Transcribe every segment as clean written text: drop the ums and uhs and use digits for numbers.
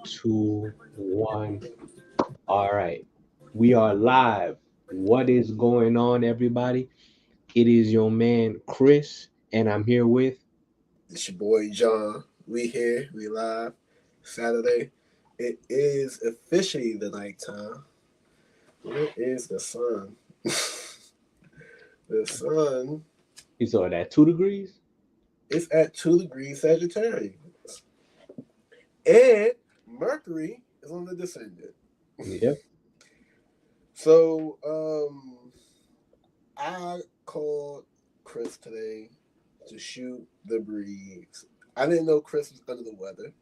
two, one. All right. We are live. What is going on, everybody? It is your man, Chris, and I'm here with. It's your boy John. We here, we live. Saturday. It is officially the nighttime. Where is the sun? The sun You saw that 2 degrees? is at 2 degrees Sagittarius. And Mercury is on the descendant. Yep. So I called Chris today to shoot the breeze. I didn't know Chris was under the weather.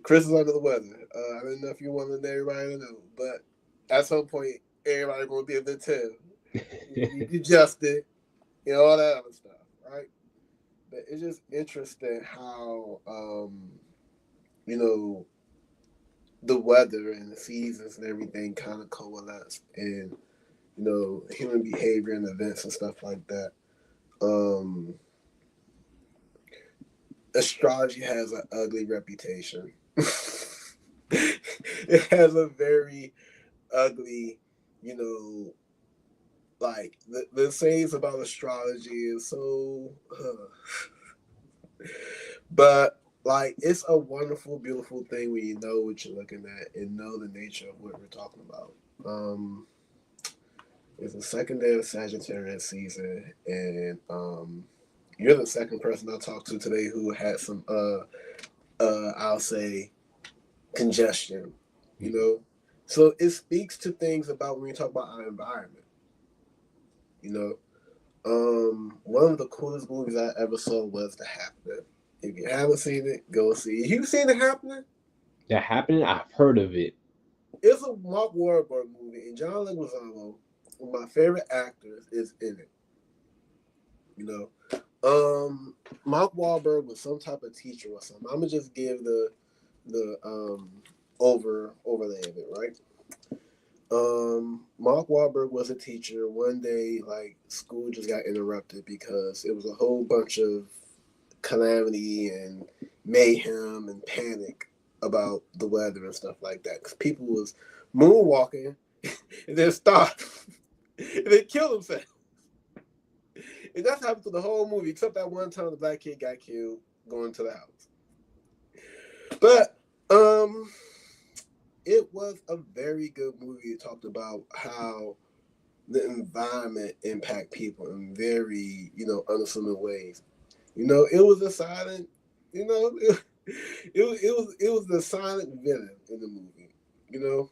Chris is under the weather. I didn't know if you wanted everybody to know, but at some point, everybody gonna be able to tell. You just it, all that other stuff, right? But it's just interesting how you know the weather and the seasons and everything kind of coalesce, and human behavior and events and stuff like that. Um, Astrology has an ugly reputation. It has a very ugly, you know, like the sayings about astrology is so, but like it's a wonderful, beautiful thing when you know what you're looking at and know the nature of what we're talking about. Um, it's the second day of Sagittarius season, and you're the second person I talked to today who had some, I'll say, congestion. You know, so it speaks to things about when you talk about our environment. You know, one of the coolest movies I ever saw was The Happening. If you haven't seen it, go see it. You've seen The Happening? That happening? I've heard of it. It's a Mark Wahlberg movie, and John Leguizamo, one of my favorite actors, is in it. You Mark Wahlberg was some type of teacher or something. I'm gonna just give the overlay of it, right? Mark Wahlberg was a teacher. One day, like school just got interrupted because it was a whole bunch of calamity and mayhem and panic about the weather and stuff like that. Because people was moonwalking and then stopped and then killed themselves. And that's happened to the whole movie, except that one time the black kid got killed going to the house. But it was a very good movie. It talked about how the environment impact people in very, unassuming ways. It was a silent, you know, it was the silent villain in the movie, you know.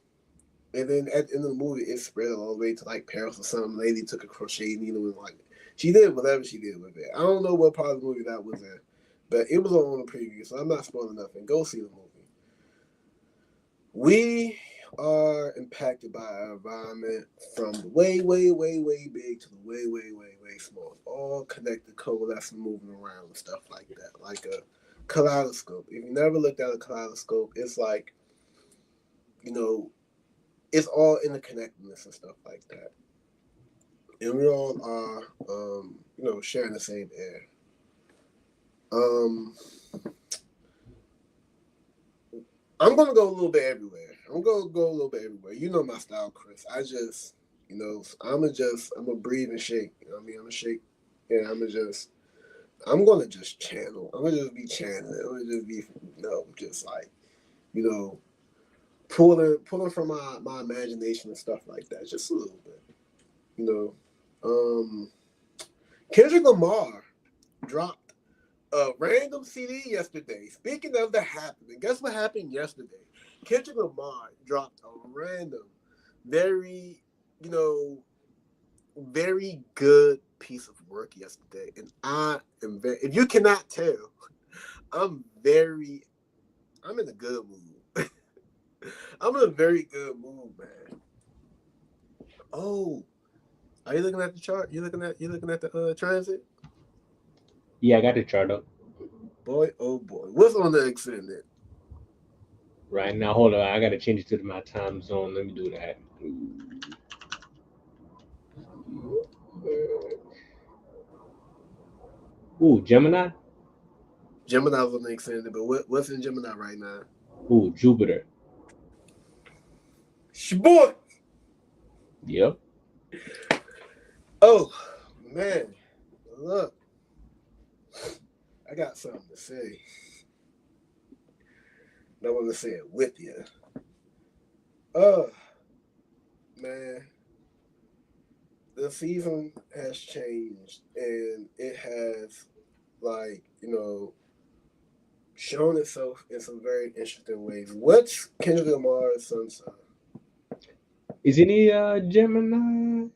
And then at the end of the movie, it spread all the way to like Paris or some lady took a crochet needle and like she did whatever she did with it. I don't know what part of the movie that was in, but it was on the preview, so I'm not spoiling nothing. Go see the movie. We are impacted by our environment from the way, way, way, way big to the way, way, way, way small. All connected, coalescing, moving around and stuff like that, like a kaleidoscope. If you never looked at a kaleidoscope, it's like, you know, it's all interconnectedness and stuff like that. And we all are, sharing the same air. Um, I'm gonna go a little bit everywhere. I'm gonna go a little bit everywhere. You know my style, Chris. I just, I'm gonna breathe and shake. You know what I mean? I'm gonna shake, and I'm gonna just channel. I'm gonna just be channeling. I'm gonna just be, just like, you know, pulling from my imagination and stuff like that, just a little bit. You um, Kendrick Lamar dropped a random CD yesterday. Speaking of the happening, guess what happened yesterday? Kendrick Lamar dropped a random, very, you know, very good piece of work yesterday, and I am very. If you cannot tell, I'm very. I'm in a good mood. I'm in a very good mood, man. Oh, are you looking at the chart? You looking at the transit? Yeah, I got the chart up. Boy, oh boy, what's on the extended? Right now, hold on. I got to change it to my time zone. Let me do that. Ooh, Gemini? Gemini's on the extended, but what's in Gemini right now? Ooh, Jupiter. Boy. Yep. Oh man, look, I got something to say. I want to say it with you. Oh man, the season has changed, and it has like shown itself in some very interesting ways. What's Kendrick Lamar's sun sign? Isn't he Gemini?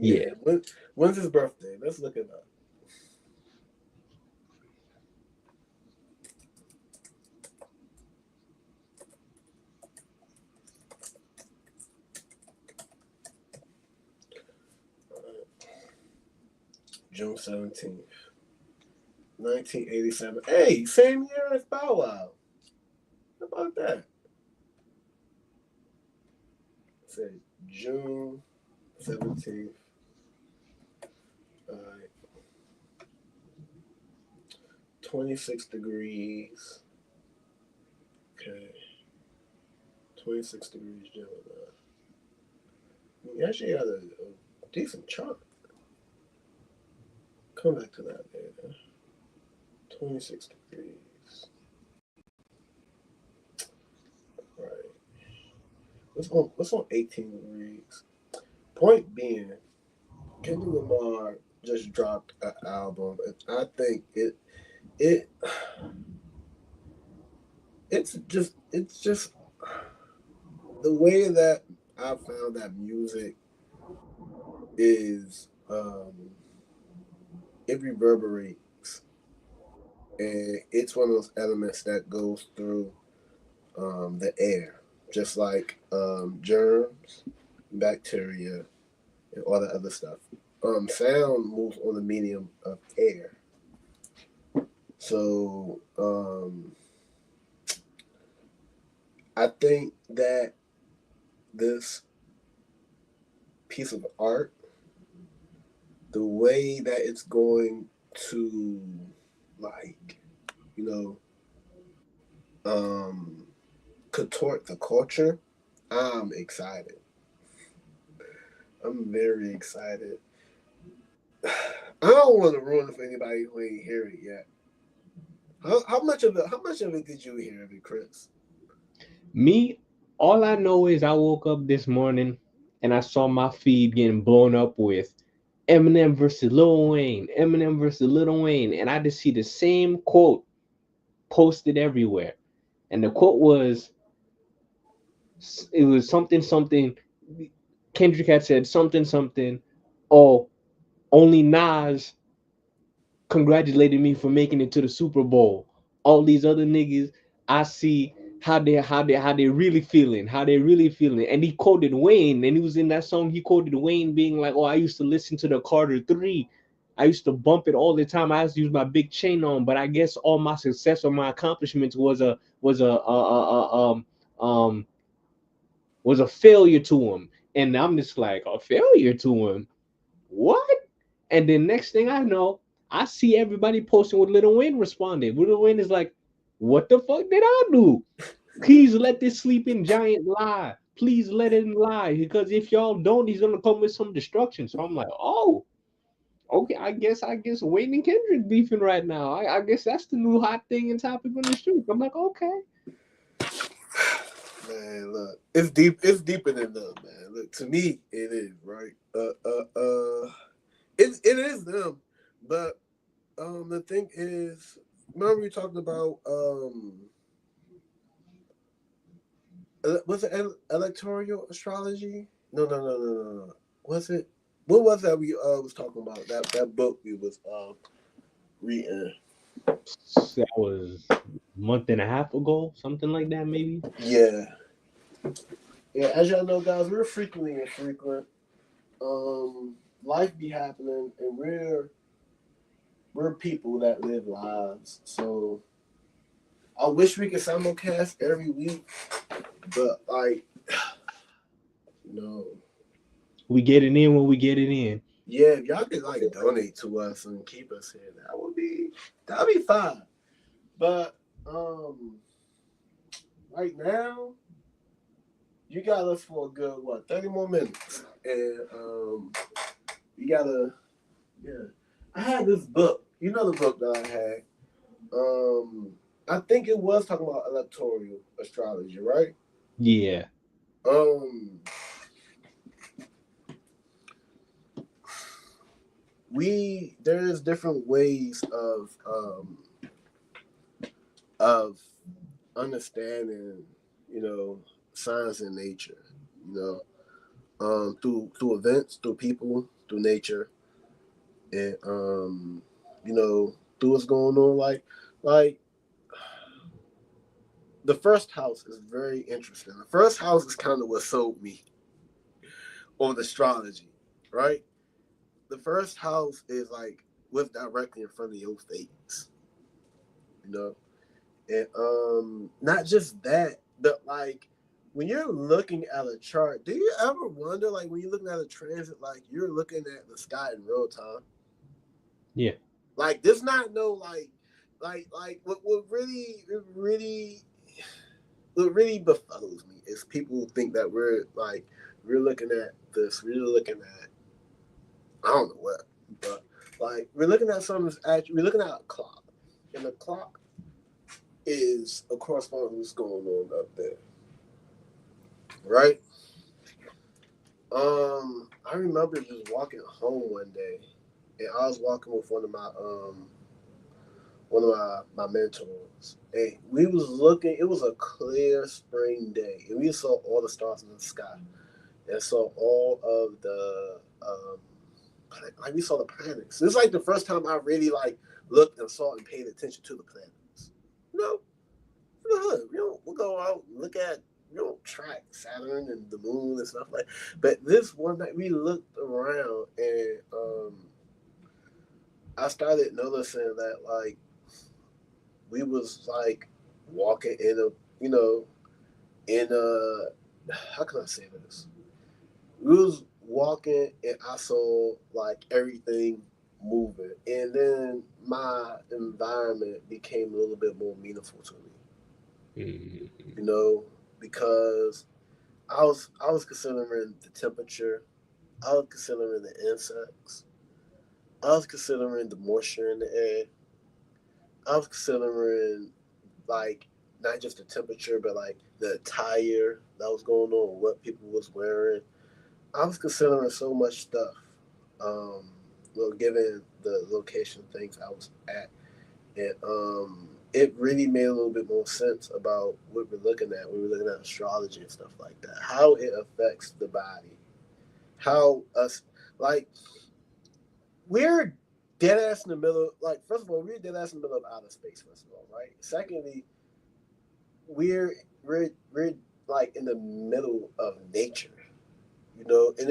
Yeah, Yeah. when's his birthday? Let's look it up. June 17th, 1987. Hey, same year as Bow Wow. How about that? It said June 17th. All right. 26 degrees. Okay. 26 degrees Gemini. He actually had a decent chart. Come back to that later. 26 degrees. Right. What's on 18 degrees? Point being, Kendrick Lamar just dropped an album, and I think it it's just the way that I found that music is it reverberates, and it's one of those elements that goes through the air, just like germs, bacteria, and all that other stuff. Sound moves on the medium of air. So I think that this piece of art, the way that it's going to, like, you know, contort the culture, I'm excited. I'm very excited. I don't want to ruin it for anybody who ain't hear it yet. How much of it did you hear of it, Chris? Me, all I know is I woke up this morning and I saw my feed getting blown up with Eminem versus Lil Wayne, Eminem versus Lil Wayne, and I just see the same quote posted everywhere. And the quote was, it was something something. Kendrick had said something something. Oh, only Nas congratulated me for making it to the Super Bowl. All these other niggas, I see how they really feeling, how they really feeling. And he quoted Wayne, and he was in that song. He quoted Wayne being like, "Oh, I used to listen to the Carter Three. I used to bump it all the time. I used to use my big chain on, but I guess all my success or my accomplishments um was a failure to him." And I'm just like, a failure to him? What? And then next thing I know, I see everybody posting what Little Wayne responded. Little Wayne is like, "What the fuck did I do? Please let this sleeping giant lie. Please let him lie. Because if y'all don't, he's gonna come with some destruction." So I'm like, oh, okay. I guess Wayne and Kendrick beefing right now. I guess that's the new hot thing and topic on the street. I'm like, okay. Man, look, it's deep. It's deeper than them, man. Look, to me, it is right. It is them, but the thing is, remember we talked about was it electoral astrology? No. Was it? What was that we was talking about? That book we was reading. That was a month and a half ago, something like that, maybe. Yeah, yeah. As y'all know, guys, we're frequently infrequent. Life be happening, and we're people that live lives. So I wish we could simulcast every week, but like, no. We get it in when we get it in. Yeah, if y'all could like donate to us and keep us here, that'd be fine. But right now, you got us for a good 30 more minutes. And you gotta yeah. I had this book. You know the book that I had. I think it was talking about electoral astrology, right? Yeah. Um there's different ways of understanding, you know, science and nature, you know, through events, through people, through nature, and you know, through what's going on. Like the first house is very interesting. The first house is kind of what sold me on astrology, right? The first house is like what's directly in front of your face, you know, and not just that, but like when you're looking at a chart, do you ever wonder, like when you're looking at a transit, like you're looking at the sky in real time? Yeah. Like there's not no like what really befuddles me is people think that we're looking at this, we're looking at I don't know what, but like we're looking at something that's actually we're looking at a clock, and the clock is a corresponding to what's going on up there, right? I remember just walking home one day, and I was walking with one of my mentors, and we was looking. It was a clear spring day, and we saw all the stars in the sky, and saw all of the like we saw the planets. This is like the first time I really like looked and saw and paid attention to the planets. You know, we don't we'll go out and look at we don't track Saturn and the moon and stuff like. But this one night we looked around, and I started noticing that like we was like walking in a you know in a how can I say this? We was walking and I saw like everything moving, and then my environment became a little bit more meaningful to me. Mm-hmm. You know, because I was considering the temperature, I was considering the insects, I was considering the moisture in the air, I was considering like not just the temperature, but like the attire that was going on, what people was wearing. I was considering so much stuff. Um, well, given the location things I was at, and it really made a little bit more sense about what we're looking at when we're looking at astrology and stuff like that. How it affects the body, how us like we're dead ass in the middle. Like first of all, we're dead ass in the middle of outer space. First of all, right? Secondly, we're like in the middle of nature, you know, and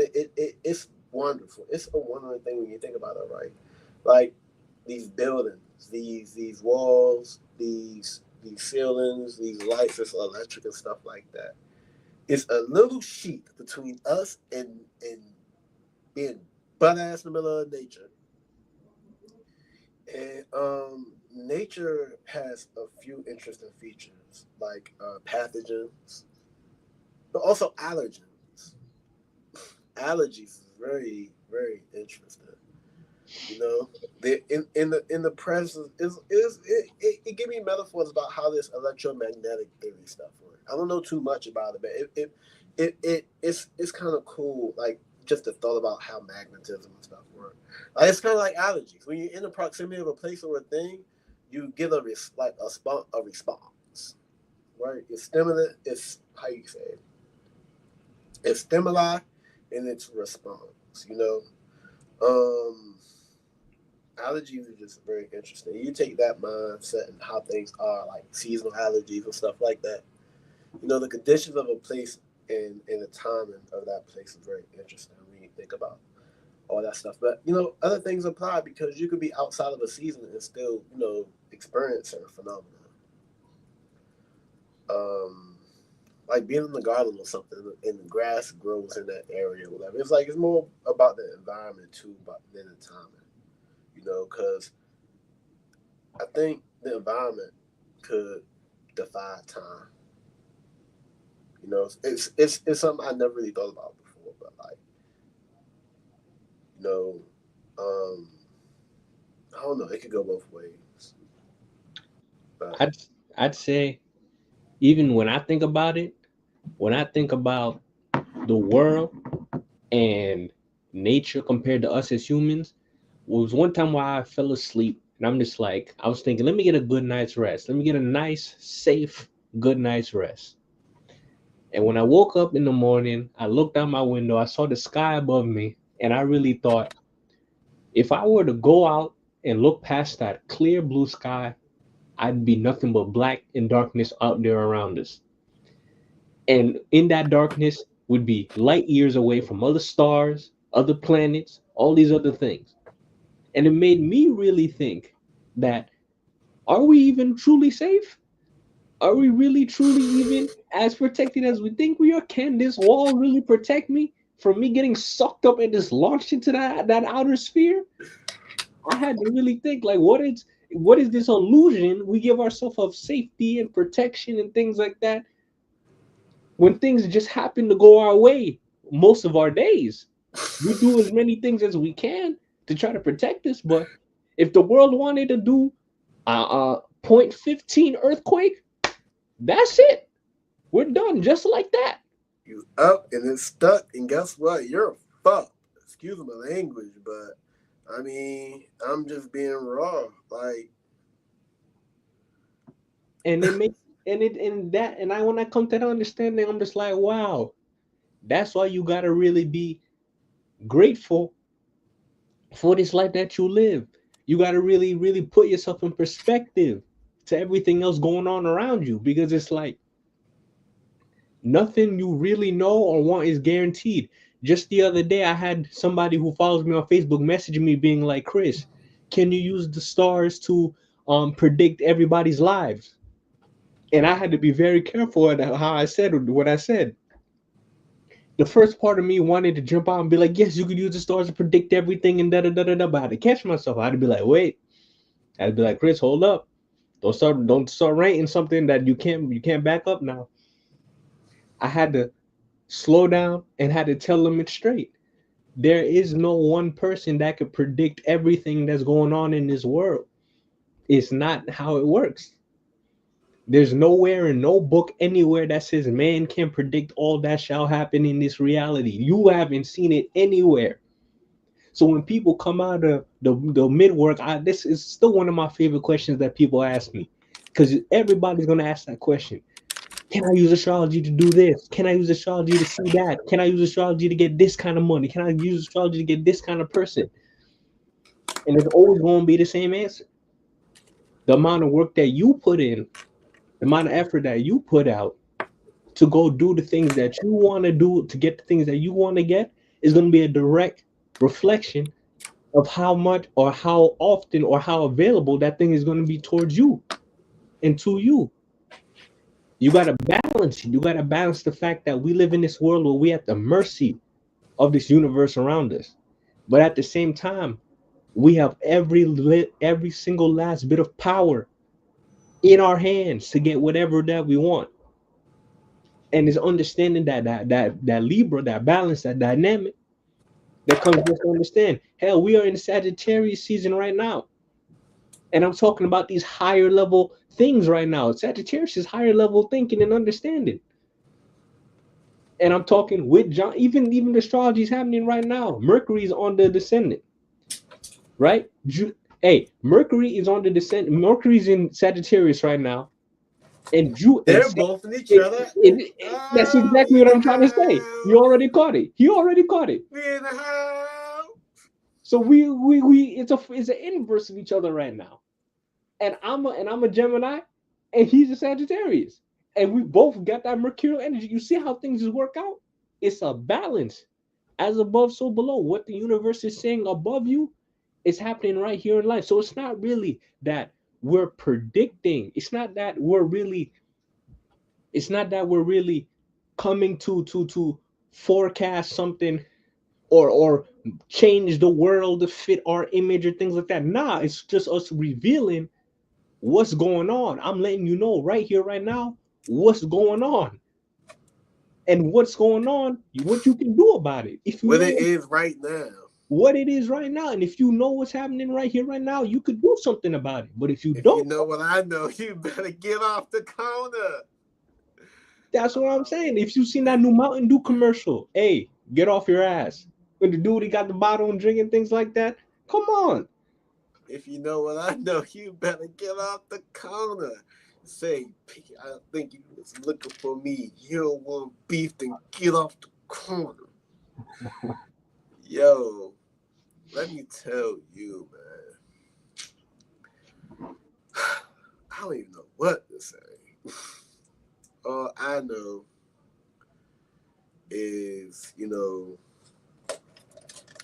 it's wonderful. It's a wonderful thing when you think about it, right? Like these buildings, these walls, these ceilings, these lights, this electric and stuff like that. It's a little sheet between us and being butt ass in the middle of nature. And nature has a few interesting features like pathogens, but also allergens. Allergies is very interesting. You know, in the presence it give me metaphors about how this electromagnetic theory stuff works. I don't know too much about it, but it's kind of cool. Like just the thought about how magnetism and stuff work. Like it's kind of like allergies. When you're in the proximity of a place or a thing, you get a response, right? It's stimulant. It's how you say it. It's stimuli and it's response. You know. Um, Allergies are just very interesting. You take that mindset and how things are, like seasonal allergies and stuff like that. You know, the conditions of a place and the timing of that place is very interesting when you think about all that stuff. But you know, other things apply because you could be outside of a season and still, you know, experience certain phenomena. Um, like being in the garden or something, and the grass grows in that area, or whatever. It's like it's more about the environment too, but than the timing. You know, because I think the environment. could defy time. You know, it's something I never really thought about before, but like, you know, um, I don't know. It could go both ways, but I'd I'd say even when I think about it, when I think about the world and nature compared to us as humans, was one time where I fell asleep and I'm just like, I was thinking, let me get a good night's rest. Let me get a nice, safe, good night's rest. And when I woke up in the morning, I looked out my window, I saw the sky above me, and I really thought, if I were to go out and look past that clear blue sky, I'd be nothing but black and darkness out there around us. And in that darkness would be light years away from other stars, other planets, all these other things. And it made me really think that, are we even truly safe? Are we really truly even as protected as we think we are? Can this wall really protect me from me getting sucked up and just launched into that outer sphere? I had to really think like, what is this illusion we give ourselves of safety and protection and things like that when things just happen to go our way most of our days? We do as many things as we can to try to protect us, but if the world wanted to do point 15 earthquake, that's it. We're done just like that. you up and it's stuck, and guess what? You're fucked. Excuse my language, but I mean, I'm just being raw. Like, And it makes and it and that and I when I come to that understanding, I'm just like, wow, that's why you gotta really be grateful for this life that you live. You gotta really, really put yourself in perspective to everything else going on around you because it's like nothing you really know or want is guaranteed. Just the other day, I had somebody who follows me on Facebook messaging me being like, Chris, can you use the stars to predict everybody's lives? And I had to be very careful at how I said what I said. The first part of me wanted to jump out and be like, yes, you could use the stars to predict everything and da da da da da. But I had to catch myself. I had to be like, wait. I'd be like, Chris, hold up. Don't start writing something that you can't back up now. I had to slow down and had to tell them it straight. There is no one person that could predict everything that's going on in this world. It's not how it works. There's nowhere in no book anywhere that says man can predict all that shall happen in this reality. You haven't seen it anywhere. So when people come out of the mid work, this is still one of my favorite questions that people ask me, because everybody's gonna ask that question. Can I use astrology to do this? Can I use astrology to see that? Can I use astrology to get this kind of money? Can I use astrology to get this kind of person? And it's always going to be the same answer. The amount of work that you put in, the amount of effort that you put out to go do the things that you want to do, to get the things that you want to get, is going to be a direct reflection of how much or how often or how available that thing is going to be towards you and to you. You got to balance it. You got to balance the fact that we live in this world where we at the mercy of this universe around us. But at the same time, we have every single last bit of power in our hands to get whatever that we want. And it's understanding that Libra, that balance, that dynamic that comes with to understand. Hell, we are in Sagittarius season right now. And I'm talking about these higher level things right now. Sagittarius is higher level thinking and understanding. And I'm talking with John, even the astrology is happening right now. Mercury's on the descendant, right? Hey, Mercury is on the descent. Mercury's in Sagittarius right now, and they're both in each other. That's exactly what I'm trying to say. You already caught it. He already caught it. We in the house. So we it's an inverse of each other right now. And I'm a Gemini, and he's a Sagittarius, and we both got that mercurial energy. You see how things just work out? It's a balance, as above, so below. What the universe is saying above you is happening right here in life. So it's not really that we're predicting. It's not that we're really coming to forecast something or change the world to fit our image or things like that. Nah, it's just us revealing what's going on. I'm letting you know right here, right now, what's going on. And what's going on, what you can do about it. If you What know it is right now. what it is right now, and if you know what's happening right here, right now, you could do something about it. But if you If you don't, know what I know, you better get off the corner. that's what I'm saying. If you seen that new Mountain Dew commercial, hey, get off your ass. When the dude he got the bottle and drinking things like that, come on. If you know what I know, you better get off the corner. Say, I think you was looking for me. You don't want beef, then get off the corner. Yo, let me tell you, man. I don't even know what to say. All I know is,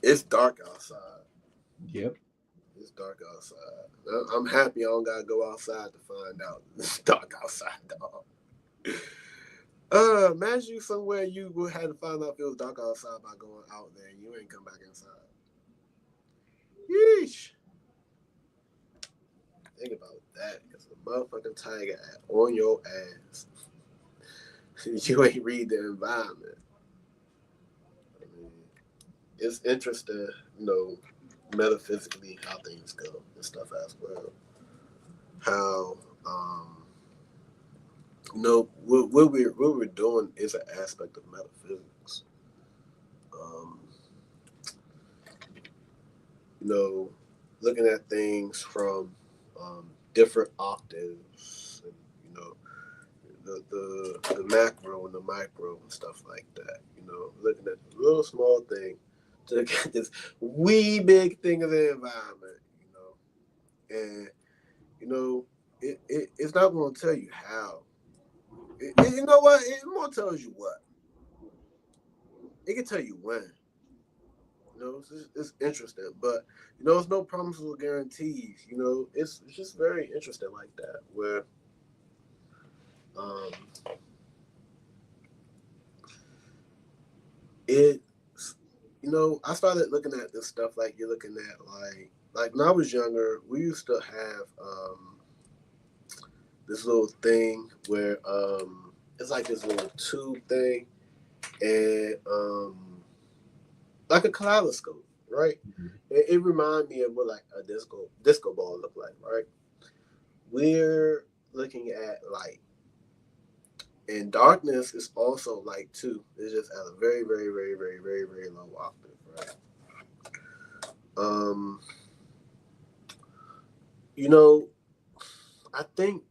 it's dark outside. Yep. It's dark outside. I'm happy I don't gotta go outside to find out. It's dark outside, dog. Imagine you somewhere you would have to find out if it was dark outside by going out there and you ain't come back inside. Yeesh. Think about that. It's a motherfucking tiger on your ass. You ain't read the environment. I mean, it's interesting, metaphysically how things go and stuff as well. How what we're doing is an aspect of metaphysics. Um, Looking at things from different octaves, and the macro and the micro and stuff like that. Looking at the little small thing to get this wee big thing of the environment. And it's not going to tell you how. You know what? It more tells you what. It can tell you when. It's interesting, but it's no promises or guarantees. It's just very interesting like that, where it's I started looking at this stuff like you're looking at like when I was younger, we used to have this little thing where it's like this little tube thing and like a kaleidoscope, right? It reminded me of what like a disco ball looked like, right? We're looking at light. And darkness is also light too. It's just at a very, very, very, very, very, very low octave, right? Um, I think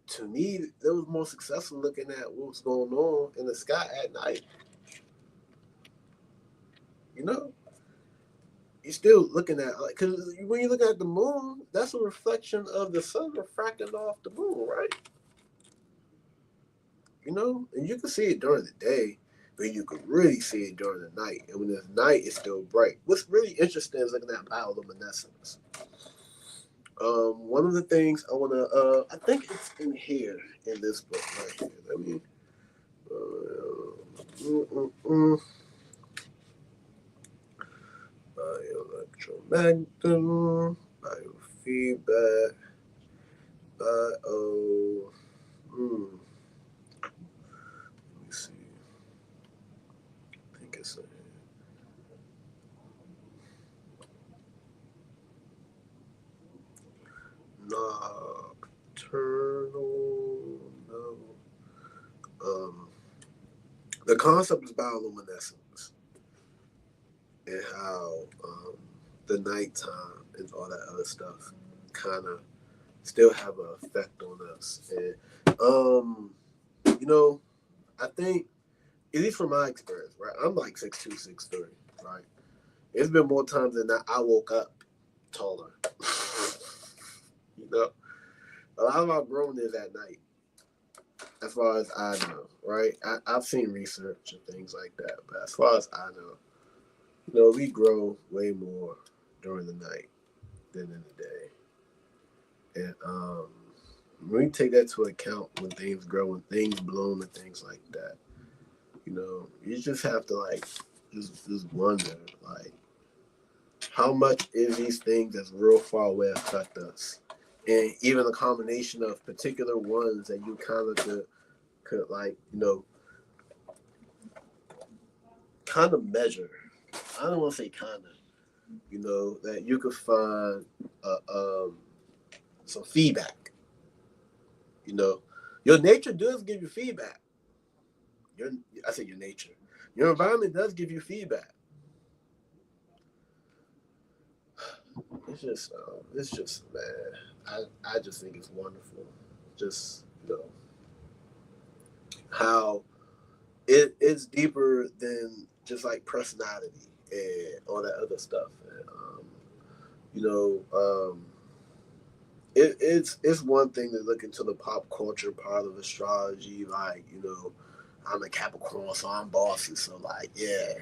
to me it was more successful looking at what was going on in the sky at night. You're still looking at because when you look at the moon, that's a reflection of the sun refracting off the moon, right? And you can see it during the day, but you can really see it during the night. And when it's night, it's still bright. What's really interesting is looking at bioluminescence. One of the things I want to, I think it's in here in this book right here. Let me. Bioelectromagnetism, biofeedback, bio. Let me see. I think it's a nocturnal. No. The concept is bioluminescence and how the nighttime and all that other stuff kind of still have an effect on us. And I think at least from my experience, right? I'm like 6'2", 6'3", right? It's been more times than that I woke up taller. A lot of our growing is at night, as far as I know, right? I've seen research and things like that, but as far as I know, we grow way more during the night than in the day. And when we take that to account when things grow, when things bloom and things like that, you just have to just wonder how much is these things that's real far away affect us and even a combination of particular ones that you kind of could like, kind of measure. I don't want to say kind of, that you could find some feedback. Your nature does give you feedback. I say your nature. Your environment does give you feedback. It's just, man. I just think it's wonderful. Just how it's deeper than just like personality and all that other stuff. And, it's one thing to look into the pop culture part of astrology, like I'm a Capricorn, so I'm bossy, so like head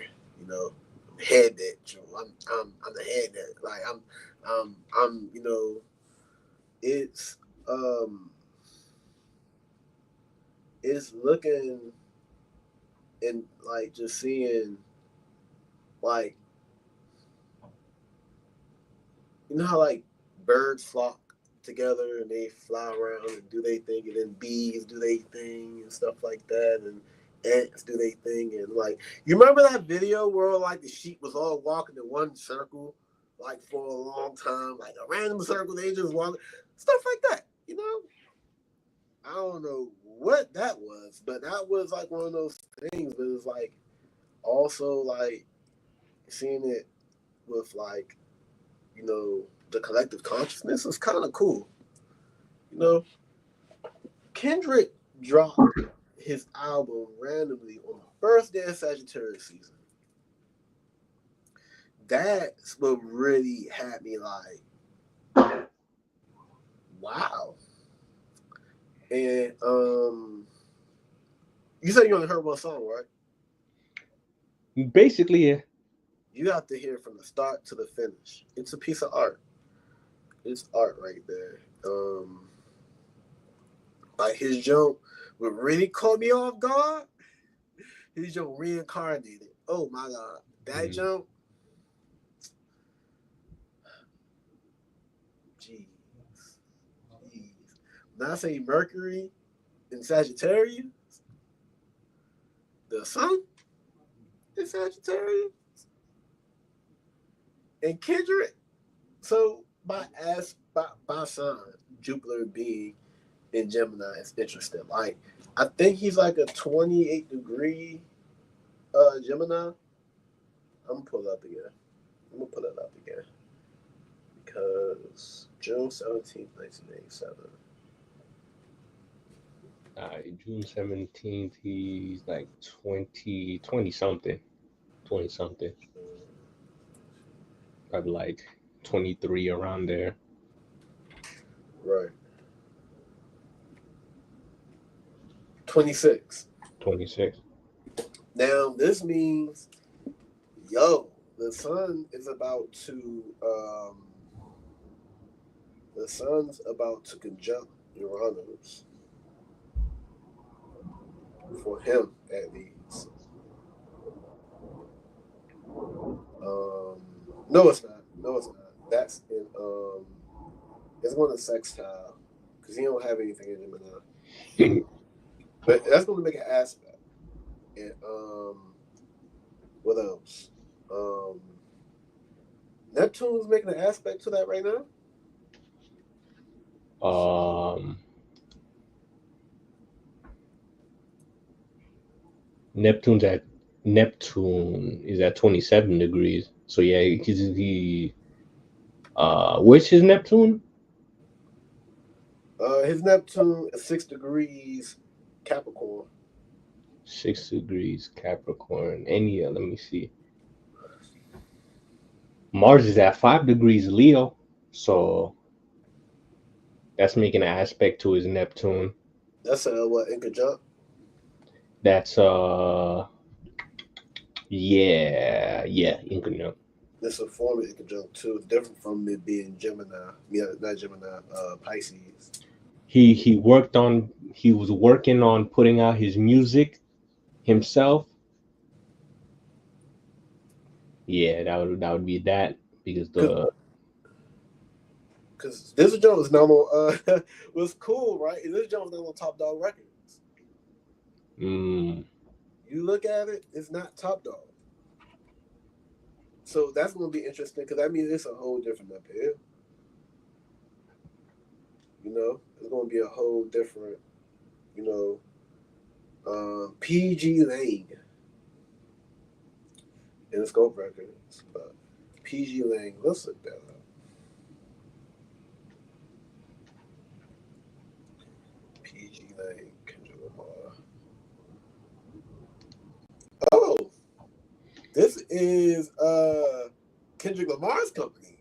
bitch. I'm the head that like I'm it's it's looking and like just seeing like how like birds flock together and they fly around and do they thing, and then bees do they thing and stuff like that, and ants do they thing, and like you remember that video where like the sheep was all walking in one circle like for a long time, like a random circle, they just walk, stuff like that. I don't know what that was, but that was like one of those things. But it's like also like seeing it with like the collective consciousness is kind of cool. Kendrick dropped his album randomly on the first day of Sagittarius season. That's what really had me like, wow. And you said you only heard one song, right? Basically, yeah. You have to hear from the start to the finish. It's a piece of art. It's art right there. Like his joke, what really caught me off guard, his joke reincarnated. Oh my God. That joke. Jeez. When I say Mercury in Sagittarius, the sun in Sagittarius, and Kendrick. So by sign, Jupiter being in Gemini is interesting. Like I think he's like a 28 degree Gemini. I'm gonna pull it up again because June 17th, 1987. June 17th, he's like 20 something. 20 something. Probably like 23 around there. Right. 26. 26. Now this means, the sun is about to the sun's about to conjunct Uranus. For him, at least. No, it's not. That's in it's one of sextile because he don't have anything in Gemini. But that's going to make an aspect. And what else? Neptune's making an aspect to that right now. Neptune is at 27 degrees. So yeah, where's his Neptune? His Neptune is 6 degrees Capricorn. 6 degrees Capricorn. And yeah, let me see. Mars is at 5 degrees Leo. So that's making an aspect to his Neptune. That's what, in conjunct? That's in conjunct. It's a form of in conjunct too. It's different from it being Gemini. Yeah, not Gemini, Pisces. He was working on putting out his music himself. Yeah, that would be that because Because this Jones now on was cool, right? This Jones now on Top Dog Records. Mm. You look at it, it's not Top Dog. So that's gonna be interesting because that means it's a whole different appeal. You know, it's gonna be a whole different, you know, PG Lang in the Scope Records, but PG Lang. Let's look that up. PG Lang, Kendrick Lamar. Oh, this is Kendrick Lamar's company.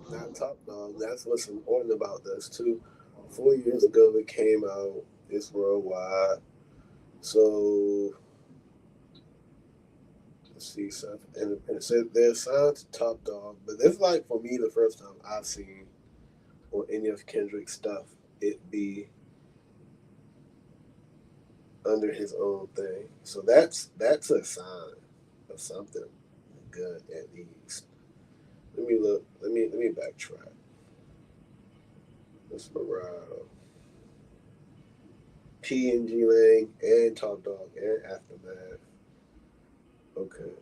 Not Top Dog. That's what's important about this too. 4 years ago it came out. It's worldwide. So let's see stuff. And it said they're signed to Top Dog, but it's like for me the first time I've seen on any of Kendrick's stuff it be under his own thing. So that's a sign of something good at least. Let me look. Let me backtrack. That's Morale. P and G Lang and Top Dog and Aftermath. Okay.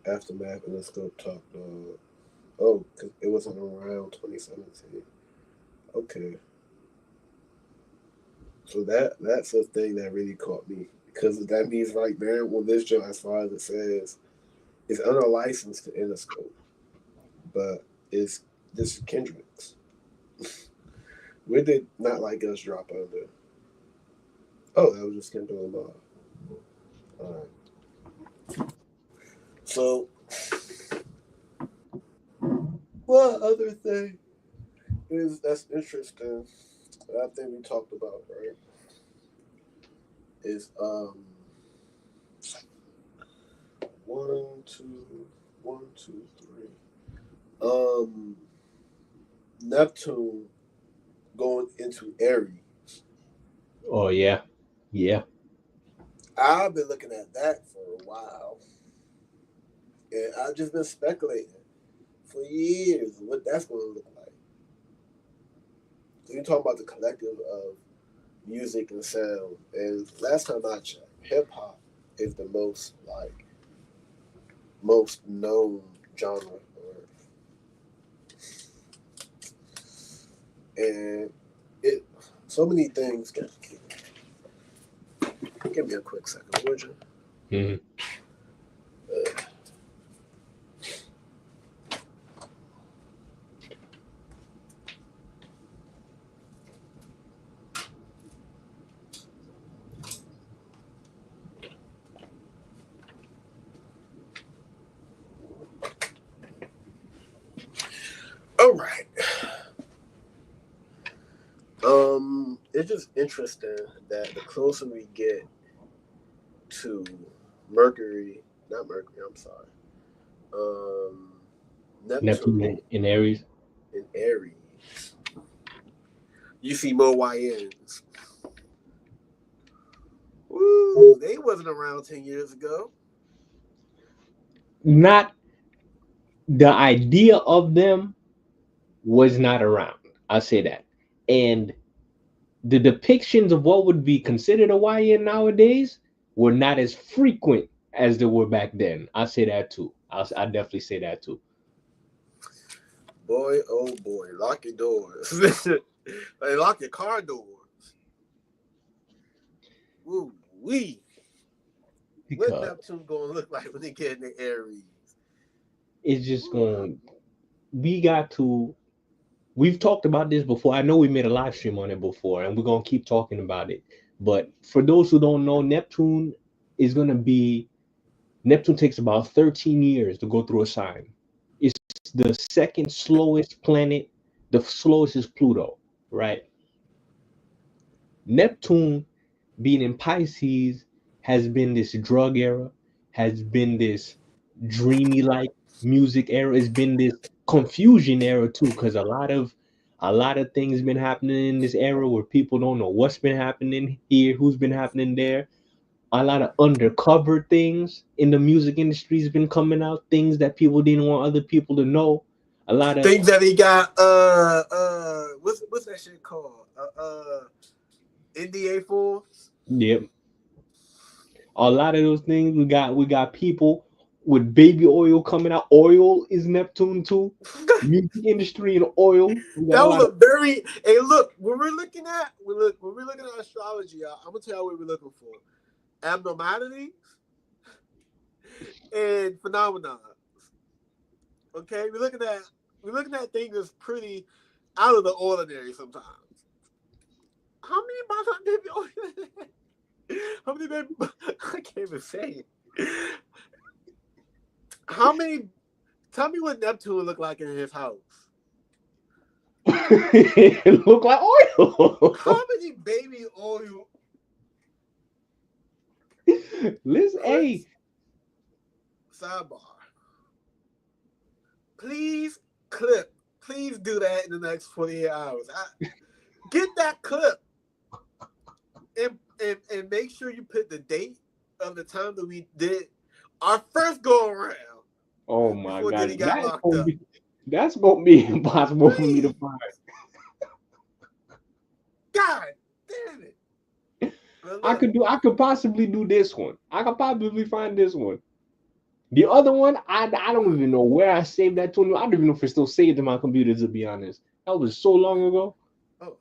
Aftermath and let's go Top Dog. Oh, cause it wasn't around 2017. Okay. So that's a thing that really caught me because that means right there on this joint, as far as it says, it's under license to Interscope, but it's this is Kendrick's. Where did Not Like Us drop under? Oh, that was just Kendrick Lamar. All right. So, what other thing is that's interesting? That I think we talked about, right? Is one, two, three. Neptune going into Aries. Oh yeah. Yeah. I've been looking at that for a while. And I've just been speculating for years what that's going to look like. So you're talking about the collective of music and sound. And last time I checked, hip hop is the most known genre on earth. And it so many things can give me a quick second, would you? Mm-hmm. All right. It's just interesting that the closer we get to Mercury, not Mercury, I'm sorry. Neptune In Aries. in Aries. You see more YNs. Woo, they wasn't around 10 years ago. Not the idea of them was not around. I'll say that. And the depictions of what would be considered a YN nowadays were not as frequent as they were back then. I'll say that too. I'll definitely say that too. Boy, oh boy, lock your doors. Hey, lock your car doors. Woo wee. What Neptune gonna look like when they get in the Aries? It's just going. We've talked about this before. I know we made a live stream on it before, and we're gonna keep talking about it. But for those who don't know, Neptune takes about 13 years to go through a sign. It's the second slowest planet. The slowest is Pluto, right? Neptune, being in Pisces, has been this drug era, has been this dreamy like music era, it's been this confusion era too, because a lot of A lot of things been happening in this era where people don't know what's been happening here, who's been happening there. A lot of undercover things in the music industry has been coming out, things that people didn't want other people to know. A lot of Things that he got. What's that shit called? NDA forms. yeah, a lot of those things. We got people with baby oil coming out. Oil is Neptune too. Music industry and oil. We got That a was lot a of very. Hey, look, when we're looking at astrology, I'm gonna tell you what we're looking for: abnormalities and phenomena. Okay, we're looking at things that's pretty out of the ordinary sometimes. How many months on baby oil? How many baby? I can't even say it. How many? Tell me what Neptune looked like in his house. it look like How oil. many baby oil, Listen, hey, Chris? Sidebar. Please clip. Please do that in the next 48 hours. Get that clip and make sure you put the date of the time that we did our first go around oh my before Diddy god, got locked up. that's gonna be impossible for me to Please. find. God damn it. But look, I could possibly do this one. I could probably find this one. The other one, I don't even know where I saved that to. I don't even know if it's still saved in my computer, to be honest. That was so long ago. oh,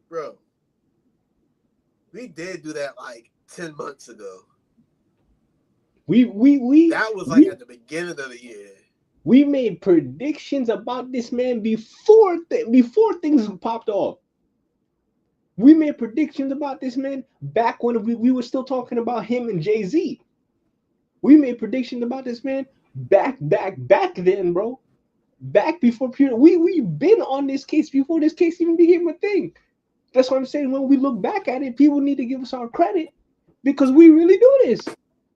bro, we did do that like 10 months ago. We we we That was like we at the beginning of the year. we made predictions about this man before things popped off. We made predictions about this man back when we were still talking about him and Jay-Z. We made predictions about this man back then, bro. Back before pure we've been on this case before this case even became a thing. That's what I'm saying. When we look back at it, people need to give us our credit because we really do this.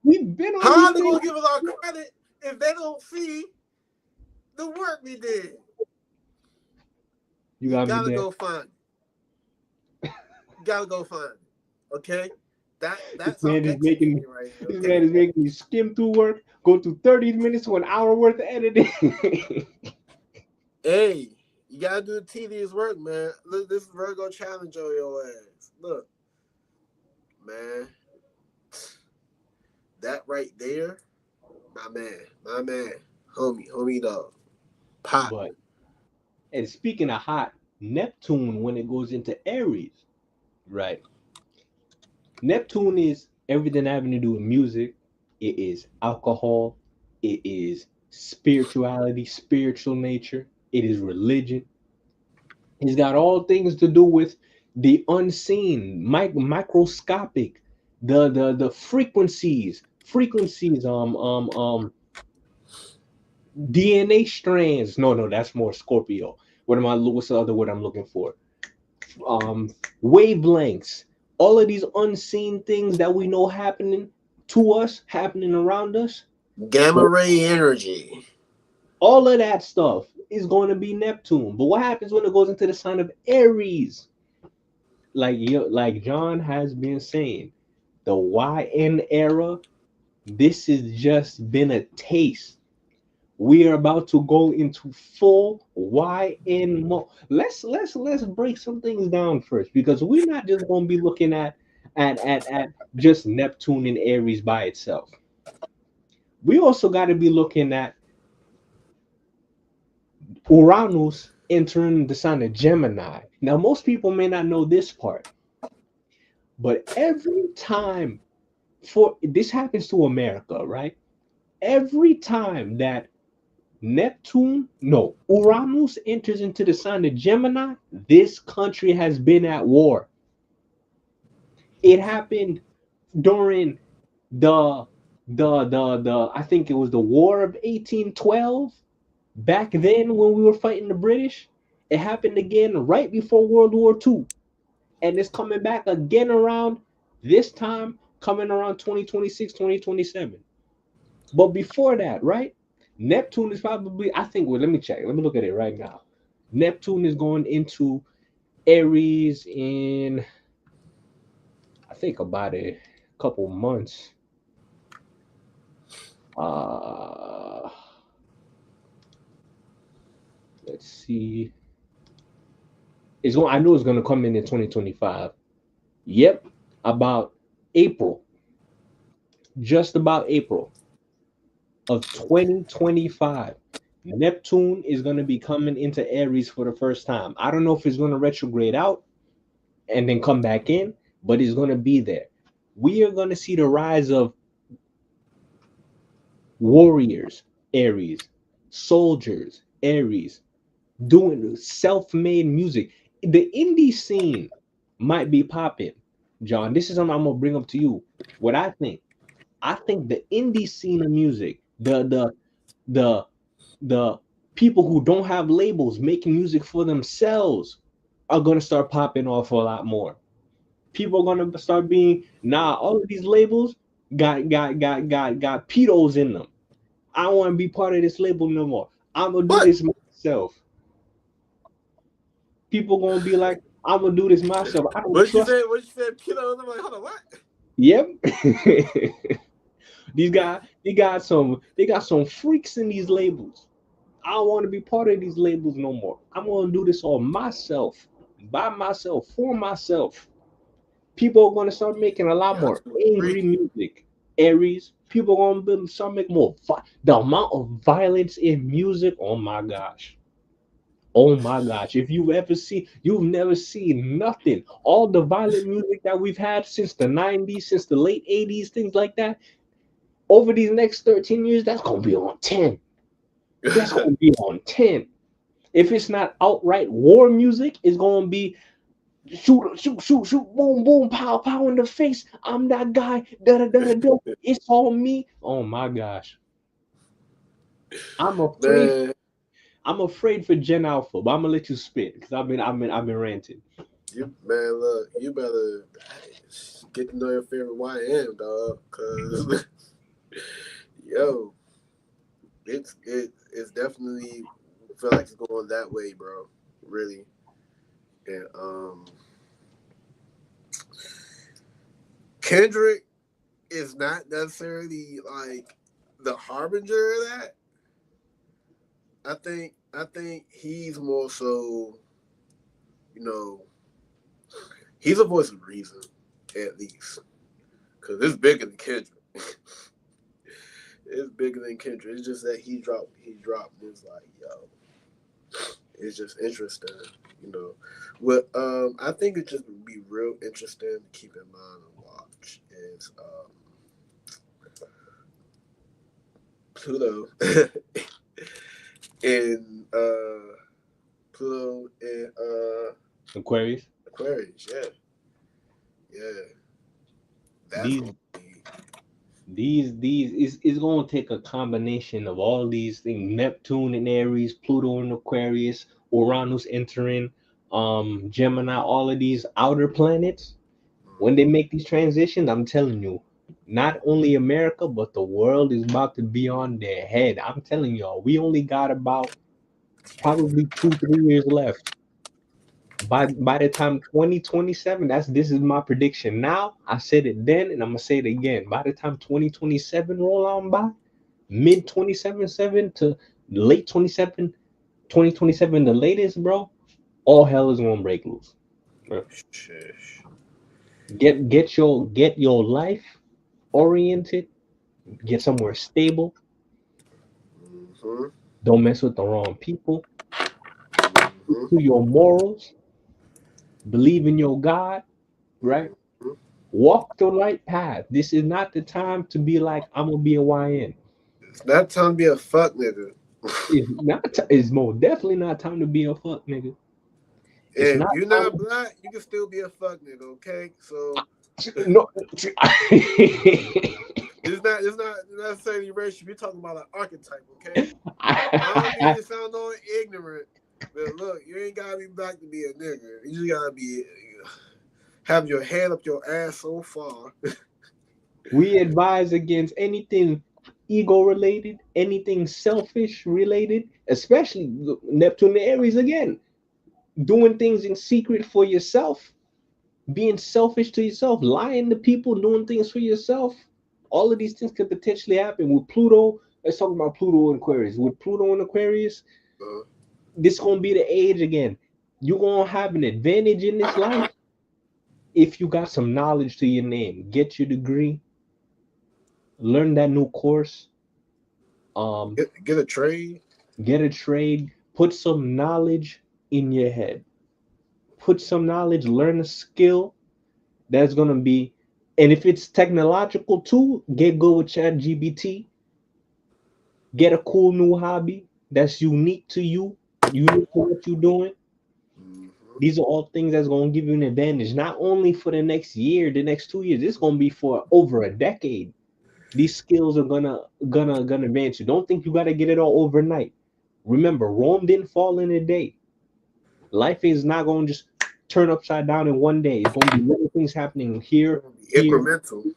We've been on How these are they things. gonna give us our credit if they don't see the work we did? You You got me gotta there. go find it. You gotta go find it. Okay? This That's our man is executing making right here, this okay? man is making me skim through work, go through 30 minutes to an hour worth of editing. Hey, you gotta do the tedious work, man. Look, this is Virgo challenge on your ass. Look, man, that right there, my man, homie dog, But partner. and speaking of hot, Neptune when it goes into Aries, right? Neptune is everything having to do with music. It is alcohol. It is spirituality, spiritual nature. It is religion. It's got all things to do with the unseen, microscopic, the frequencies, DNA strands. No, that's more Scorpio. What's the other word I'm looking for? Um, wavelengths. All of these unseen things that we know happening to us, happening around us. Gamma Well, ray energy. all of that stuff is going to be Neptune. But what happens when it goes into the sign of Aries? Like John has been saying, the YN era, this has just been a taste. We are about to go into full YN mode. Let's break some things down first because we're not just going to be looking at just Neptune and Aries by itself. We also got to be looking at Uranus entering the sign of Gemini. Now, most people may not know this part, but every time for this happens to America, right? Every time that Uranus enters into the sign of Gemini, this country has been at war. It happened during the I think it was the War of 1812. Back then when we were fighting the British, it happened again right before World War II. And it's coming back again around this time, coming around 2026, 2027. But before that, right? Neptune is probably, I think, well, let me check. Let me look at it right now. Neptune is going into Aries in, I think, about a couple months. Uh, let's see. It's going. I know it's going to come in 2025. Yep, about April, just about April of 2025. Neptune is going to be coming into Aries for the first time. I don't know if it's going to retrograde out and then come back in, but it's going to be there. We are going to see the rise of warriors, Aries, soldiers, Aries, doing self-made music. The indie scene might be popping, John. This is something I'm gonna bring up to you. What I think. I think the indie scene of music, the the people who don't have labels making music for themselves are gonna start popping off a lot more. People are gonna start being all of these labels got pedos in them. I don't want to be part of this label no more. I'm gonna do What? this myself. People gonna be like, I'm gonna do this myself. I don't What you trust. said? What you said? Kilos. I'm like, hold on, what? Yep. These guys, they got some freaks in these labels. I don't want to be part of these labels no more. I'm gonna do this all myself, by myself, for myself. People are gonna start making a lot Y'all more too angry freaky. music. Aries, people are gonna start making more. The amount of violence in music. Oh my gosh. Oh my gosh. If you've never seen nothing. All the violent music that we've had since the 90s, since the late 80s, things like that. Over these next 13 years, that's gonna be on 10. That's gonna be on 10. If it's not outright war music, it's gonna be shoot, shoot, shoot, shoot, boom, boom, pow, pow in the face. I'm that guy. Da da da da da. It's all me. Oh my gosh. I'm afraid. Man, I'm afraid for Gen Alpha, but I'm gonna let you spit because I've been ranting. look, you better get to know your favorite YM, dog. Cause yo, it's definitely feel like it's going that way, bro. Really. And Kendrick is not necessarily like the harbinger of that. I think he's more so, you know, he's a voice of reason, at least. Cause it's bigger than Kendrick. It's bigger than Kendrick. It's just that he dropped and it's like, yo, it's just interesting, you know. What I think it just would be real interesting to keep in mind and watch is Pluto in Pluto in Aquarius. Aquarius, yeah. Yeah. That's These gonna be these is going to take a combination of all these things: Neptune and Aries, Pluto and Aquarius, Uranus entering, Gemini. All of these outer planets. When they make these transitions, I'm telling you, not only America but the world is about to be on their head. I'm telling y'all, we only got about probably 2 3 years left. By the time 2027, this is my prediction now. I said it then and I'm gonna say it again. By the time 2027 roll on by, mid 27 to late 27, 2027 the latest, bro, all hell is gonna break loose. Bro. Sheesh. Get your life oriented, get somewhere stable, Mm-hmm. don't mess with the wrong people, stick Mm-hmm. to your morals, believe in your God, right? Mm-hmm. Walk the right path. This is not the time to be like, I'm gonna be a YN. It's not time to be a fuck nigga. It's most definitely not time to be a fuck nigga. It's If not you're time not black, you can still be a fuck nigga, okay? So to, no. it's not necessarily racial. We're talking about an archetype, okay? I don't mean to sound all ignorant, but look, you ain't gotta be black to be a nigga. You just gotta be have your hand up your ass so far. We advise against anything ego related, anything selfish related, especially Neptune and Aries again, doing things in secret for yourself, being selfish to yourself, lying to people, doing things for yourself. All of these things could potentially happen with Pluto. Let's talk about Pluto and Aquarius. With Pluto and Aquarius, Uh, this gonna be the age again. You're gonna have an advantage in this life if you got some knowledge to your name. Get your degree, learn that new course, um, get a trade. get a trade, put some knowledge in your head. Put some knowledge, learn a skill that's gonna be, and if it's technological too, get good with Chat GBT. Get a cool new hobby that's unique to you, unique to what you're doing. Mm-hmm. These are all things that's gonna give you an advantage, not only for the next year, the next 2 years. It's gonna be for over a decade. These skills are gonna advance you. Don't think you gotta get it all overnight. Remember, Rome didn't fall in a day. Life is not gonna just turn upside down in one day. It's gonna be little things happening here, here. Incremental.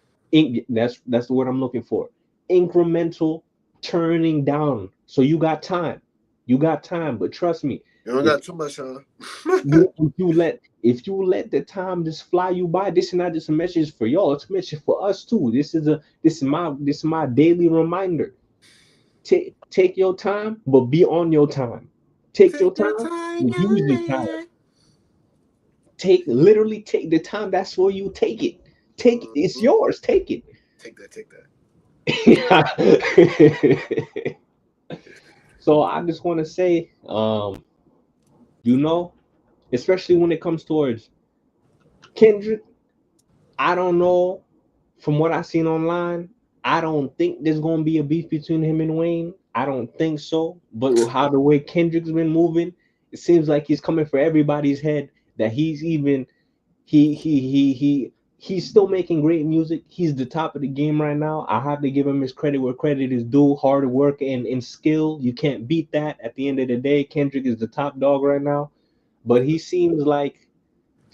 That's the word I'm looking for. Incremental turning down. So you got time. You got time, but trust me, You don't if got too much, huh? if you let the time just fly you by, this is not just a message for y'all, it's a message for us too. This is my daily reminder. Take your time, but be on your time. Take your Take your time, time, but use young your time. man. Literally take the time that's for you. Take it. Take it. It's Mhm. yours. Take it. Take that, take that. So I just want to say, you know, especially when it comes towards Kendrick, I don't know. From what I've seen online, I don't think there's gonna be a beef between him and Wayne. I don't think so. But how the way Kendrick's been moving, it seems like he's coming for everybody's head. That he's even he's still making great music. He's the top of the game right now. I have to give him his credit where credit is due. Hard work and skill, you can't beat that. At the end of the day, Kendrick is the top dog right now. But he seems like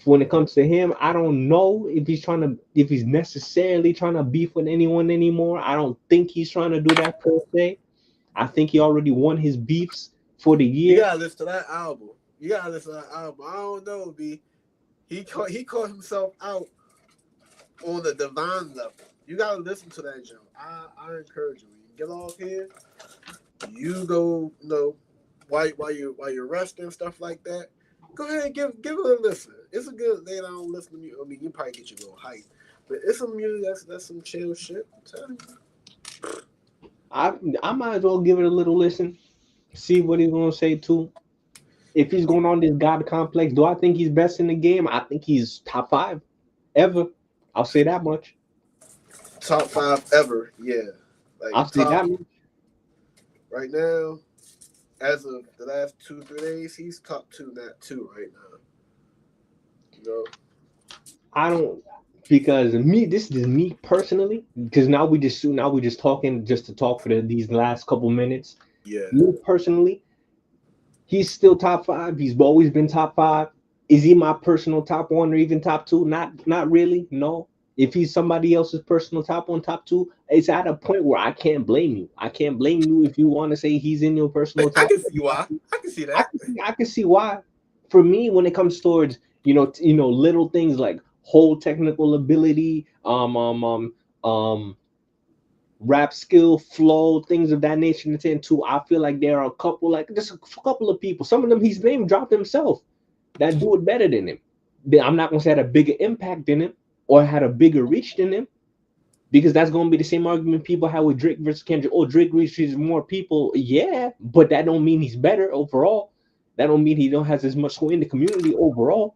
when it comes to him, I don't know if he's necessarily trying to beef with anyone anymore. I don't think he's trying to do that per se. I think he already won his beefs for the You year. gotta listen to that album. You gotta listen to that album. I don't know, B. He caught himself out on the divine level. You gotta listen to that, Joe. I encourage you. When you get off here, you go, while you're resting and stuff like that. Go ahead and give it a listen. It's a good lay down listen to music. I mean, you probably get your little hype, but it's some music that's some chill shit. I'm telling you. I I might as well give it a little listen, see what he's gonna say too. If he's going on this God complex, do I think he's best in the game? I think he's top five ever. I'll say that much. Top five ever, yeah. Like I'll say top that much. right now, as of the last 2 3 days, he's top two, not two right now. You know, I don't because me. This is me personally. Because now we just talking just to talk for these last couple minutes. yeah. Me personally, he's still top five. He's always been top five. Is he my personal top one or even top two? Not really. No. If he's somebody else's personal top one, top two, it's at a point where I can't blame you. I can't blame you if you want to say he's in your personal I top can one, see top why. two. I can see that. I can see why. For me, when it comes towards little things like whole technical ability, rap skill, flow, things of that nature. And ten too, I feel like there are a couple, like just a couple of people. Some of them he's name dropped himself that do it better than him. I'm not gonna say had a bigger impact than him or had a bigger reach than him because that's gonna be the same argument people have with Drake versus Kendrick. Oh, Drake reaches more people, yeah, but that don't mean he's better overall. That don't mean he don't has as much sway in the community overall.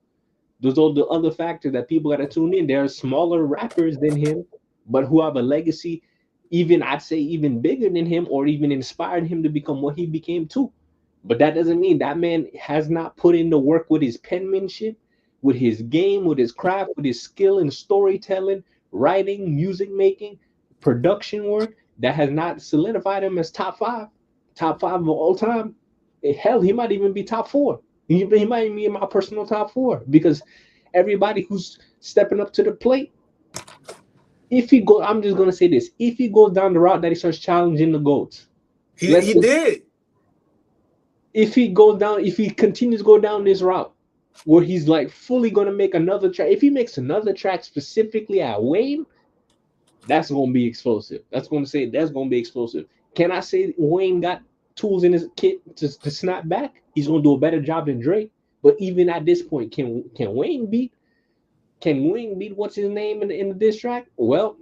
Those are the other factors that people got to tune in. There are smaller rappers than him, but who have a legacy, even I'd say even bigger than him, or even inspired him to become what he became too. But that doesn't mean that man has not put in the work with his penmanship, with his game, with his craft, with his skill in storytelling, writing, music making, production work that has not solidified him as top five of all time. Hell, he might even be top four. He might be in my personal top four because everybody who's stepping up to the plate, If he go, I'm just gonna say this: if he goes down the route that he starts challenging the goats, let's He just, did. if he continues to go down this route where he's like fully gonna make another track, if he makes another track specifically at Wayne, that's gonna be explosive. That's gonna be explosive. Can I say Wayne got tools in his kit to snap back? He's gonna do a better job than Drake. But even at this point, can Wayne beat what's his name in the diss track? Well,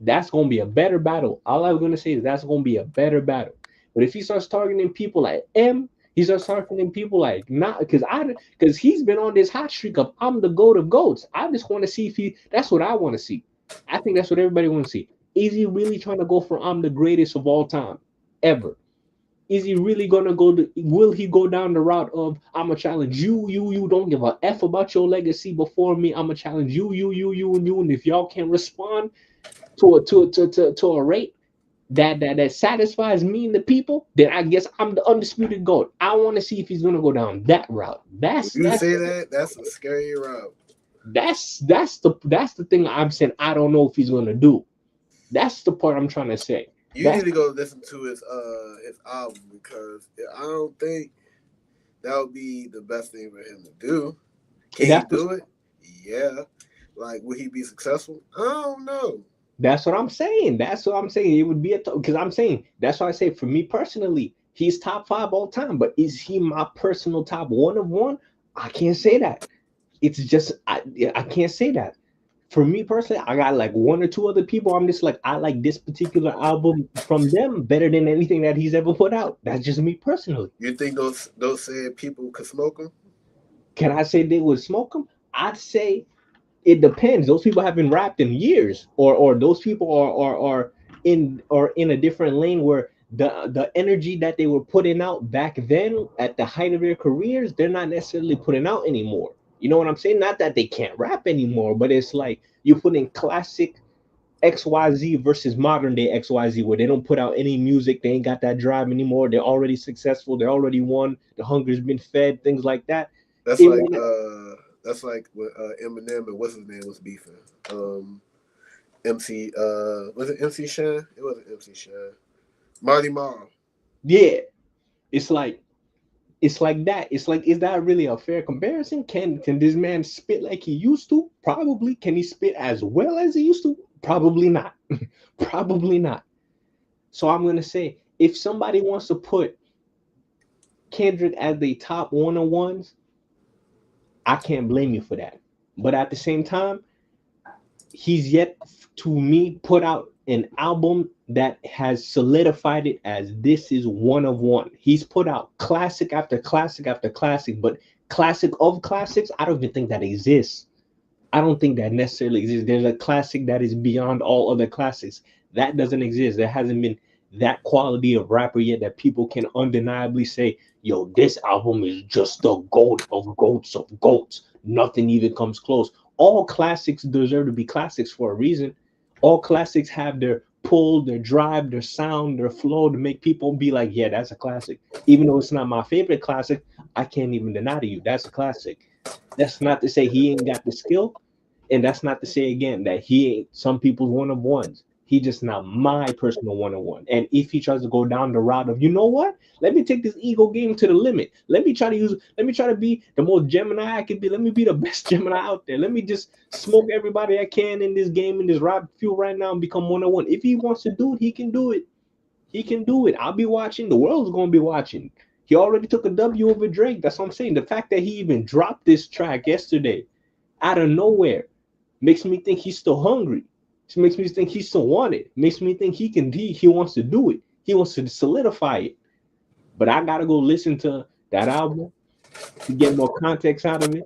that's gonna be a better battle. All I'm gonna say is that's gonna be a better battle. But if he starts targeting people like M, he starts targeting people like not because he's been on this hot streak of I'm the goat of goats. I just want to see if he. That's what I want to see. I think that's what everybody wants to see. Is he really trying to go for I'm the greatest of all time, ever? Is he really gonna go to? Will he go down the route of I'm gonna challenge you, you don't give a f about your legacy before me. I'm gonna challenge you, and you, and if y'all can't respond to a rate that satisfies me and the people, then I guess I'm the undisputed goat. I want to see if he's gonna go down that route. When you say that, that's a scary route. That's the thing I'm saying. I don't know if he's gonna do. That's the part I'm trying to say. You need to go listen to his album because I don't think that would be the best thing for him to do. Can he do it? Yeah. Like, will he be successful? I don't know. That's what I'm saying. That's what I'm saying. It would be because I'm saying that's why I say for me personally, he's top 5 all time. But is he my personal top one of one? I can't say that. It's just I can't say that. For me personally, I got like one or two other people. I'm just like I like this particular album from them better than anything that he's ever put out. That's just me personally. You think those said people could smoke him? Can I say they would smoke him? I'd say it depends. Those people haven't rapped in years, or those people are in a different lane where the energy that they were putting out back then at the height of their careers, they're not necessarily putting out anymore. You know what I'm saying? Not that they can't rap anymore, but it's like you put in classic XYZ versus modern day XYZ where they don't put out any music, they ain't got that drive anymore, they're already successful, they already won, the hunger's been fed, things like that. That's It like won't. that's like what Eminem and what's his name was beefing. MC was it MC Shine? It wasn't MC Shine. Marty Marl. Yeah, it's like it's like that. It's like, is that really a fair comparison? Can this man spit like he used to? Probably. Can he spit as well as he used to? Probably not. Probably not. So I'm gonna say, if somebody wants to put Kendrick as the top one on ones, I can't blame you for that. But at the same time, he's yet to me put out an album that has solidified it as this is one of one. He's put out classic after classic after classic, but classic of classics, I don't even think that exists. I don't think that necessarily exists. There's a classic that is beyond all other classics. That doesn't exist. There hasn't been that quality of rapper yet that people can undeniably say, yo, this album is just the goat of goats of goats. Nothing even comes close. All classics deserve to be classics for a reason. All classics have their pull, their drive, their sound, their flow to make people be like, yeah, that's a classic. Even though it's not my favorite classic, I can't even deny to you that's a classic. That's not to say he ain't got the skill, and that's not to say again that he ain't some people's one of ones. He just not my personal one on one. And if he tries to go down the route of, you know what? Let me take this ego game to the limit. Let me try to be the most Gemini I can be. Let me be the best Gemini out there. Let me just smoke everybody I can in this game, in this rap field right now and become one on one. If he wants to do it, he can do it. He can do it. I'll be watching. The world's gonna be watching. He already took a W over Drake. That's what I'm saying. The fact that he even dropped this track yesterday out of nowhere makes me think he's still hungry. It makes me think he still wants it. Makes me think he wants to do it. He wants to solidify it. But I gotta go listen to that album to get more context out of it.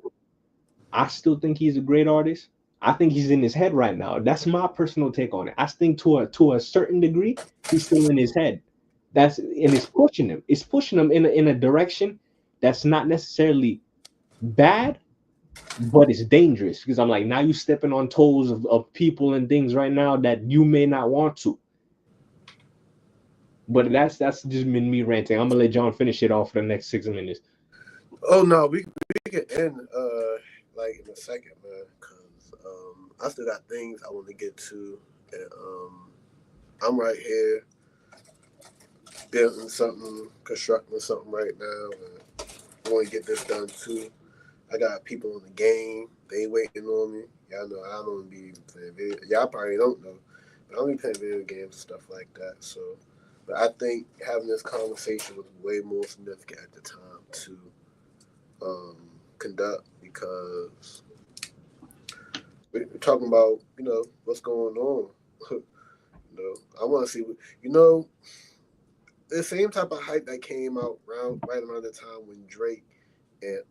I still think he's a great artist. I think he's in his head right now. That's my personal take on it. I think to a certain degree, he's still in his head. And it's pushing him. It's pushing him in a direction that's not necessarily bad, but it's dangerous because I'm like, now you stepping on toes of people and things right now that you may not want to. But that's just been me ranting. I'm gonna let John finish it off for the next 6 minutes. Oh no, we can end like in a second, man. Cause I still got things I want to get to, and I'm right here building something, constructing something right now, and I want to get this done too. I got people in the game, they waiting on me. Y'all know I don't be playing video. Y'all probably don't know, but I don't be playing video games and stuff like that. So, but I think having this conversation was way more significant at the time to conduct because we're talking about what's going on. I want to see the same type of hype that came out right around the time when Drake and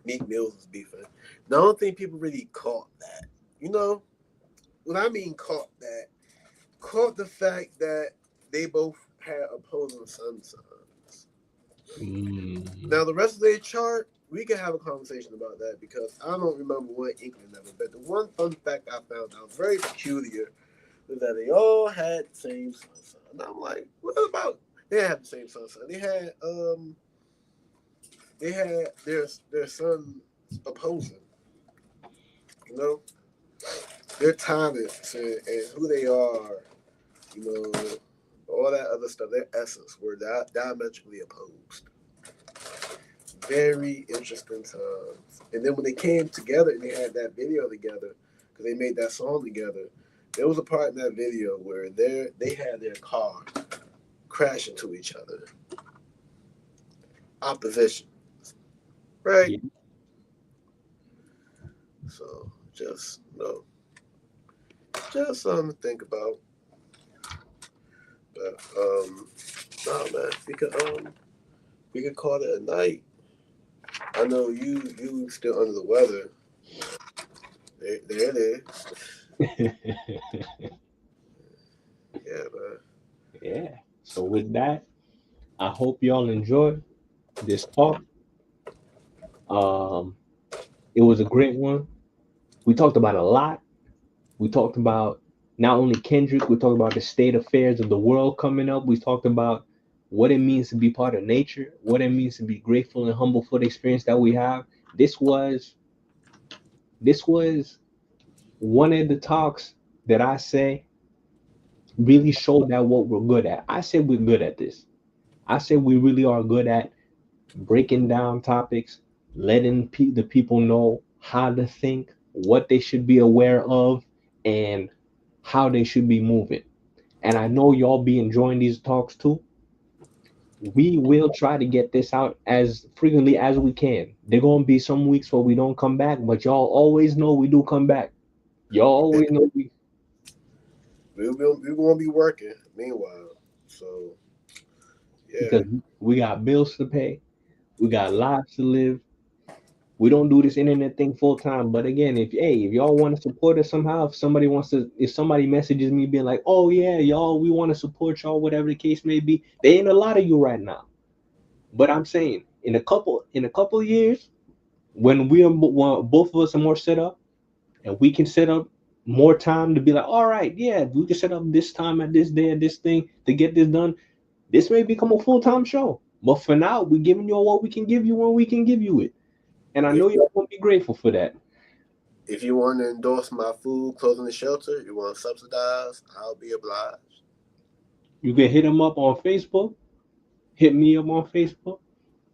Meek Mills was beefing. Now, I don't think people really caught that. What I mean caught the fact that they both had opposing sun signs. Now, the rest of their chart, we can have a conversation about that because I don't remember one inkling of it. But the one fun fact I found out very peculiar was that they all had the same sun sign. And I'm like, what about? They didn't have the same sun sign. They had their sun opposing. Their talents and who they are, all that other stuff, their essence were diametrically opposed. Very interesting times. And then when they came together and they had that video together, because they made that song together, there was a part in that video where they had their car crash into each other. Opposition. Right? Yeah. So just something to think about. But man, we could call it a night. I know you still under the weather. There it is. Yeah, man. Yeah. So with that, I hope y'all enjoyed this talk. It was a great one. We talked about a lot. We talked about not only Kendrick, we talked about the state affairs of the world coming up. We talked about what it means to be part of nature, what it means to be grateful and humble for the experience that we have. This was one of the talks that I say really showed that what we're good at. I said we're good at this. I said we really are good at breaking down topics, letting the people know how to think, what they should be aware of, and how they should be moving. And I know y'all be enjoying these talks too. We will try to get this out as frequently as we can. There gonna be some weeks where we don't come back, but y'all always know we do come back. Y'all always know we're gonna be working meanwhile. So yeah. Because we got bills to pay, we got lives to live. We don't do this internet thing full time. But again, if y'all want to support us somehow, if somebody messages me being like, oh yeah, y'all, we want to support y'all, whatever the case may be, there ain't a lot of you right now. But I'm saying in a couple of years, when both of us are more set up and we can set up more time to be like, all right, yeah, we can set up this time at this day at this thing to get this done. This may become a full-time show. But for now, we're giving you what we can give you when we can give you it. And I know y'all won't be grateful for that. If you want to endorse my food, clothing, and shelter, you want to subsidize, I'll be obliged. You can hit them up on Facebook. Hit me up on Facebook.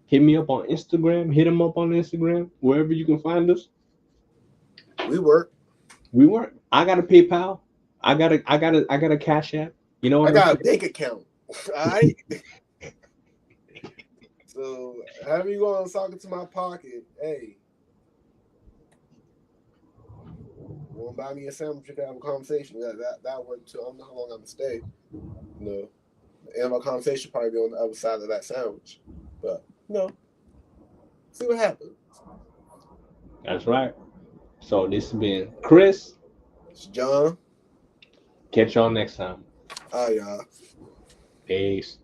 Hit me up on Instagram. Hit them up on Instagram. Wherever you can find us. We work. I got a PayPal. I got a Cash App. You know what I got a bank account. All right. So, however you going to sock into my pocket, hey, you want to buy me a sandwich? You can have a conversation. That worked too. I don't know how long I'm going to stay. And my conversation probably be on the other side of that sandwich. But, see what happens. That's right. So, this has been Chris. It's John. Catch y'all next time. All right, y'all. Peace.